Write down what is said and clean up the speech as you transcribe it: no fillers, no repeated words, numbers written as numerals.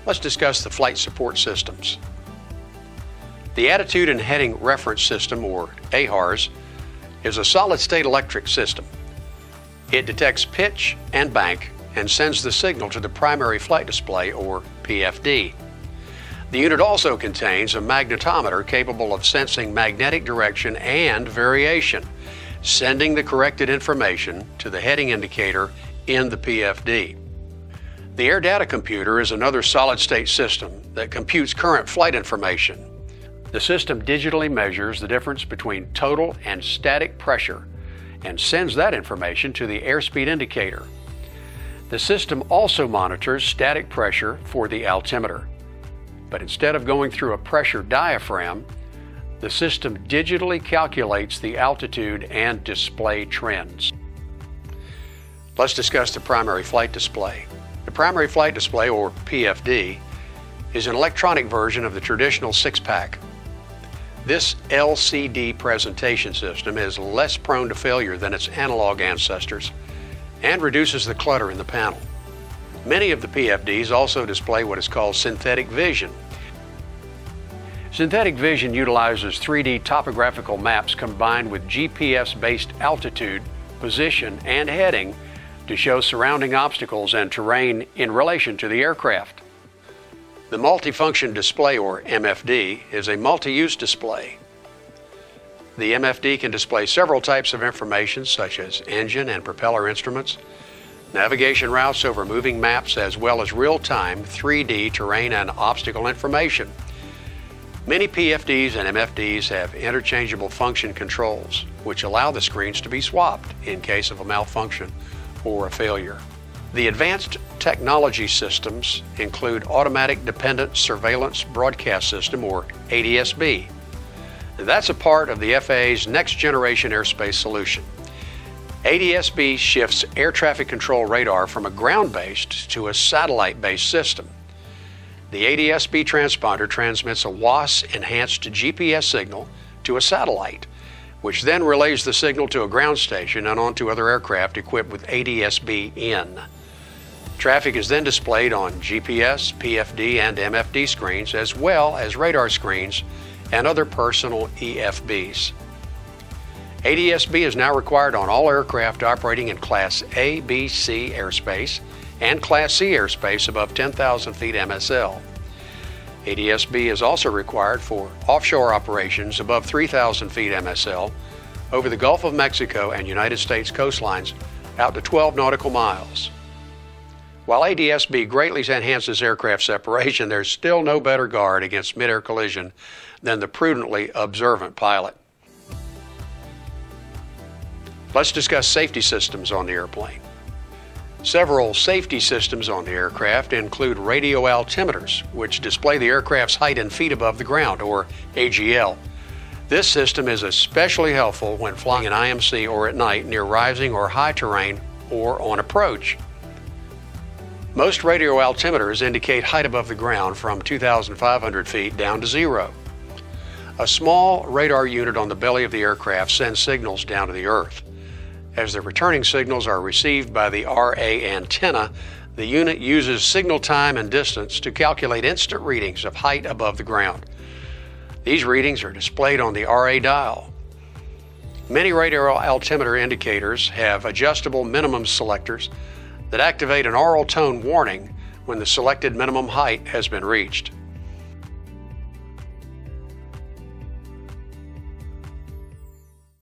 let's discuss the flight support systems. The Attitude and Heading Reference System, or AHRS, is a solid-state electric system. It detects pitch and bank and sends the signal to the primary flight display, or PFD. The unit also contains a magnetometer capable of sensing magnetic direction and variation, sending the corrected information to the heading indicator in the PFD. The Air Data Computer is another solid-state system that computes current flight information. The system digitally measures the difference between total and static pressure and sends that information to the airspeed indicator. The system also monitors static pressure for the altimeter. But instead of going through a pressure diaphragm, the system digitally calculates the altitude and display trends. Let's discuss the primary flight display. The primary flight display, or PFD, is an electronic version of the traditional six-pack. This LCD presentation system is less prone to failure than its analog ancestors and reduces the clutter in the panel. Many of the PFDs also display what is called synthetic vision. Synthetic vision utilizes 3D topographical maps combined with GPS-based altitude, position, and heading to show surrounding obstacles and terrain in relation to the aircraft. The Multifunction Display, or MFD, is a multi-use display. The MFD can display several types of information such as engine and propeller instruments, navigation routes over moving maps, as well as real-time 3D terrain and obstacle information. Many PFDs and MFDs have interchangeable function controls, which allow the screens to be swapped in case of a malfunction or a failure. The Advanced Technology Systems include Automatic Dependent Surveillance Broadcast System, or ADS-B. That's a part of the FAA's Next Generation Airspace Solution. ADS-B shifts air traffic control radar from a ground-based to a satellite-based system. The ADS-B transponder transmits a WAAS-enhanced GPS signal to a satellite, which then relays the signal to a ground station and onto other aircraft equipped with ADS-B-in. Traffic is then displayed on GPS, PFD, and MFD screens, as well as radar screens and other personal EFBs. ADS-B is now required on all aircraft operating in Class A, B, C airspace and Class C airspace above 10,000 feet MSL. ADS-B is also required for offshore operations above 3,000 feet MSL over the Gulf of Mexico and United States coastlines out to 12 nautical miles. While ADS-B greatly enhances aircraft separation, there's still no better guard against mid-air collision than the prudently observant pilot. Let's discuss safety systems on the airplane. Several safety systems on the aircraft include radio altimeters, which display the aircraft's height in feet above the ground, or AGL. This system is especially helpful when flying in IMC or at night near rising or high terrain or on approach. Most radio altimeters indicate height above the ground from 2,500 feet down to 0. A small radar unit on the belly of the aircraft sends signals down to the earth. As the returning signals are received by the RA antenna, the unit uses signal time and distance to calculate instant readings of height above the ground. These readings are displayed on the RA dial. Many radio altimeter indicators have adjustable minimum selectors that activate an aural tone warning when the selected minimum height has been reached.